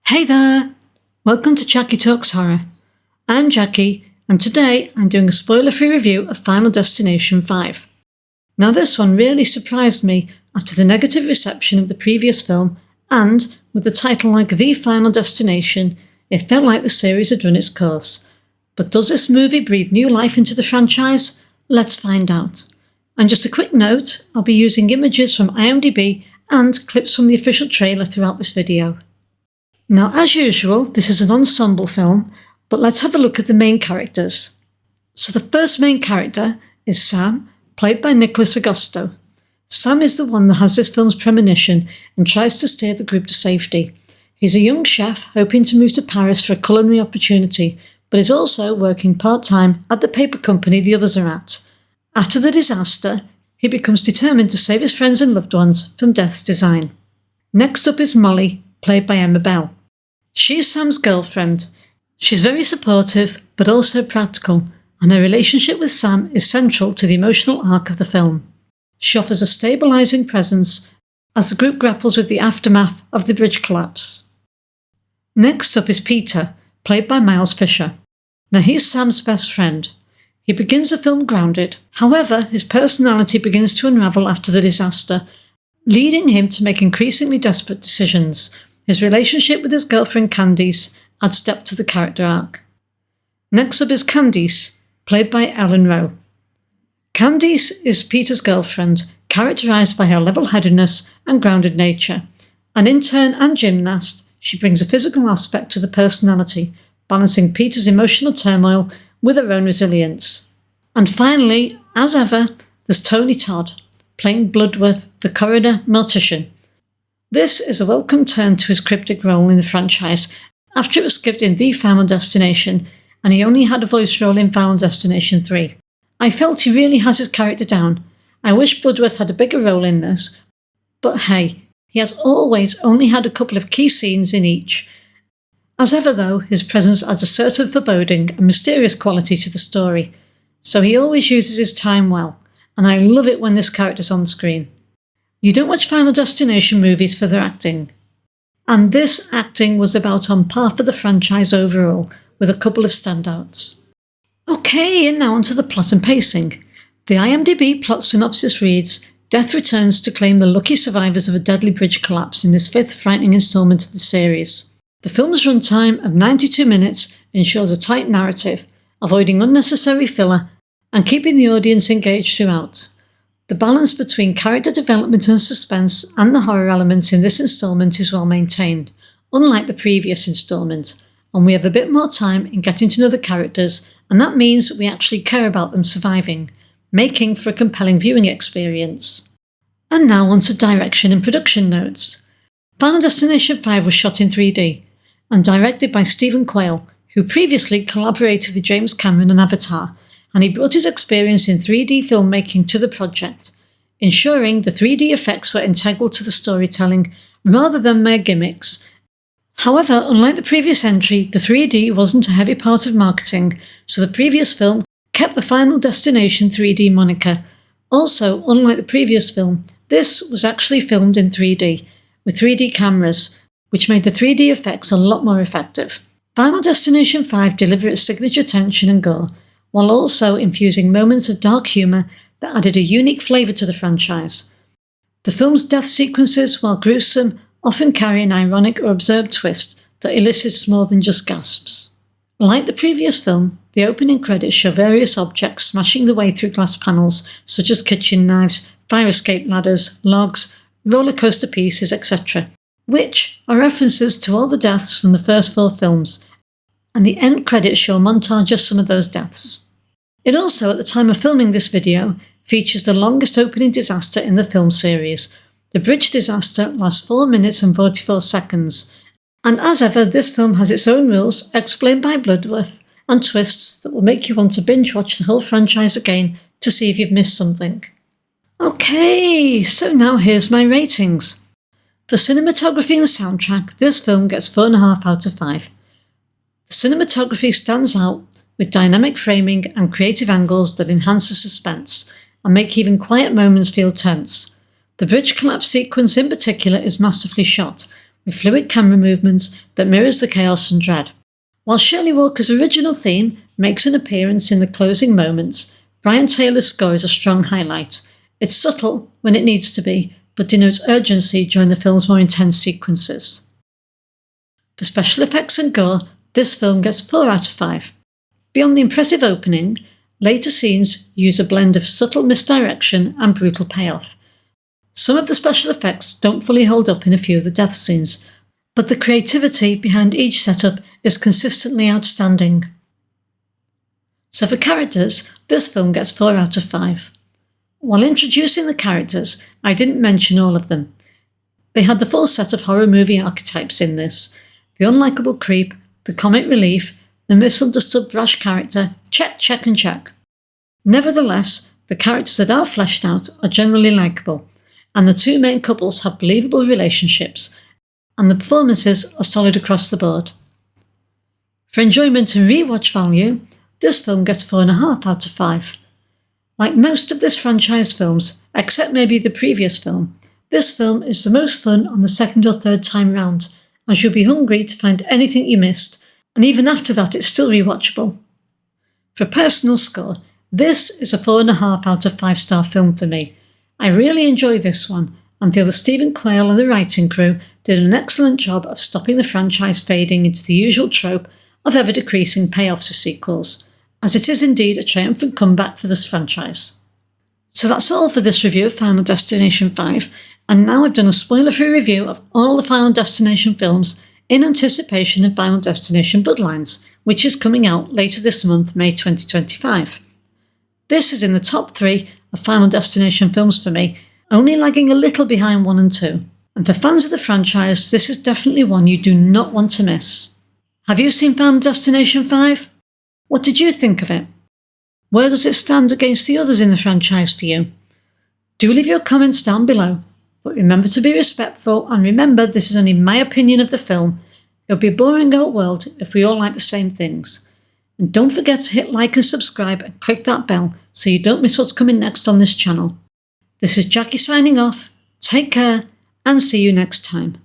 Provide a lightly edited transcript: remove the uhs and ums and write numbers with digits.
Hey there! Welcome to Jackie Talks Horror. I'm Jackie, and today I'm doing a spoiler-free review of Final Destination 5. Now this one really surprised me after the negative reception of the previous film, and with the title like The Final Destination, it felt like the series had run its course. But does this movie breathe new life into the franchise? Let's find out. And just a quick note, I'll be using images from IMDb and clips from the official trailer throughout this video. Now, as usual, this is an ensemble film, but let's have a look at the main characters. So the first main character is Sam, played by Nicholas Agosto. Sam is the one that has this film's premonition and tries to steer the group to safety. He's a young chef hoping to move to Paris for a culinary opportunity, but is also working part-time at the paper company the others are at. After the disaster, he becomes determined to save his friends and loved ones from death's design. Next up is Molly, played by Emma Bell. She's Sam's girlfriend. She's very supportive, but also practical, and her relationship with Sam is central to the emotional arc of the film. She offers a stabilising presence as the group grapples with the aftermath of the bridge collapse. Next up is Peter, played by Miles Fisher. Now he's Sam's best friend. He begins the film grounded, however his personality begins to unravel after the disaster, leading him to make increasingly desperate decisions. His relationship with his girlfriend Candice adds depth to the character arc. Next up is Candice, played by Ellen Rowe. Candice is Peter's girlfriend, characterised by her level-headedness and grounded nature. An intern and gymnast, she brings a physical aspect to the personality, balancing Peter's emotional turmoil with her own resilience. And finally, as ever, there's Tony Todd, playing Bloodworth, the coroner mortician. This is a welcome turn to his cryptic role in the franchise after it was skipped in The Final Destination, and he only had a voice role in Final Destination 3. I felt he really has his character down. I wish Bloodworth had a bigger role in this, but hey, he has always only had a couple of key scenes in each. As ever though, his presence adds a certain foreboding and mysterious quality to the story, so he always uses his time well, and I love it when this character's on screen. You don't watch Final Destination movies for their acting. And this acting was about on par for the franchise overall, with a couple of standouts. Okay, and now onto the plot and pacing. The IMDb plot synopsis reads, Death returns to claim the lucky survivors of a deadly bridge collapse in this fifth frightening instalment of the series. The film's runtime of 92 minutes ensures a tight narrative, avoiding unnecessary filler and keeping the audience engaged throughout. The balance between character development and suspense and the horror elements in this instalment is well maintained, unlike the previous instalment, and we have a bit more time in getting to know the characters, and that means we actually care about them surviving, making for a compelling viewing experience. And now on to direction and production notes. Final Destination 5 was shot in 3D, and directed by Stephen Quayle, who previously collaborated with James Cameron on Avatar, and he brought his experience in 3D filmmaking to the project, ensuring the 3D effects were integral to the storytelling rather than mere gimmicks. However, unlike the previous entry, the 3D wasn't a heavy part of marketing, so the previous film kept the Final Destination 3D moniker. Also, unlike the previous film, this was actually filmed in 3D, with 3D cameras, which made the 3D effects a lot more effective. Final Destination 5 delivered its signature tension and gore, while also infusing moments of dark humour that added a unique flavour to the franchise. The film's death sequences, while gruesome, often carry an ironic or absurd twist that elicits more than just gasps. Like the previous film, the opening credits show various objects smashing their way through glass panels, such as kitchen knives, fire escape ladders, logs, roller coaster pieces, etc., which are references to all the deaths from the first 4 films, and the end credits show a montage of some of those deaths. It also, at the time of filming this video, features the longest opening disaster in the film series. The bridge disaster lasts 4 minutes and 44 seconds, and as ever, this film has its own rules, explained by Bloodworth, and twists that will make you want to binge watch the whole franchise again to see if you've missed something. Okay, so now here's my ratings. For cinematography and soundtrack, this film gets 4.5 out of 5. The cinematography stands out with dynamic framing and creative angles that enhance the suspense and make even quiet moments feel tense. The bridge collapse sequence in particular is masterfully shot, with fluid camera movements that mirrors the chaos and dread. While Shirley Walker's original theme makes an appearance in the closing moments, Brian Taylor's score is a strong highlight. It's subtle when it needs to be, but denotes urgency during the film's more intense sequences. For special effects and gore, this film gets 4 out of 5. Beyond the impressive opening, later scenes use a blend of subtle misdirection and brutal payoff. Some of the special effects don't fully hold up in a few of the death scenes, but the creativity behind each setup is consistently outstanding. So for characters, this film gets 4 out of 5. While introducing the characters, I didn't mention all of them. They had the full set of horror movie archetypes in this: the unlikable creep, the comic relief, the misunderstood brash character, check and check. Nevertheless, the characters that are fleshed out are generally likeable, and the two main couples have believable relationships, and the performances are solid across the board. For enjoyment and rewatch value, this film gets 4.5 out of 5. Like most of this franchise films, except maybe the previous film, this film is the most fun on the second or third time round, as you'll be hungry to find anything you missed, and even after that it's still rewatchable. For personal score, this is a 4.5 out of 5-star film for me. I really enjoy this one, and feel that Stephen Quayle and the writing crew did an excellent job of stopping the franchise fading into the usual trope of ever-decreasing payoffs for sequels, as it is indeed a triumphant comeback for this franchise. So that's all for this review of Final Destination 5, and now I've done a spoiler-free review of all the Final Destination films in anticipation of Final Destination Bloodlines, which is coming out later this month, May 2025. This is in the top 3 of Final Destination films for me, only lagging a little behind 1 and 2. And for fans of the franchise, this is definitely one you do not want to miss. Have you seen Final Destination 5? What did you think of it? Where does it stand against the others in the franchise for you? Do leave your comments down below, but remember to be respectful, and remember this is only my opinion of the film. It would be a boring old world if we all like the same things. And don't forget to hit like and subscribe and click that bell so you don't miss what's coming next on this channel. This is Jackie signing off, take care, and see you next time.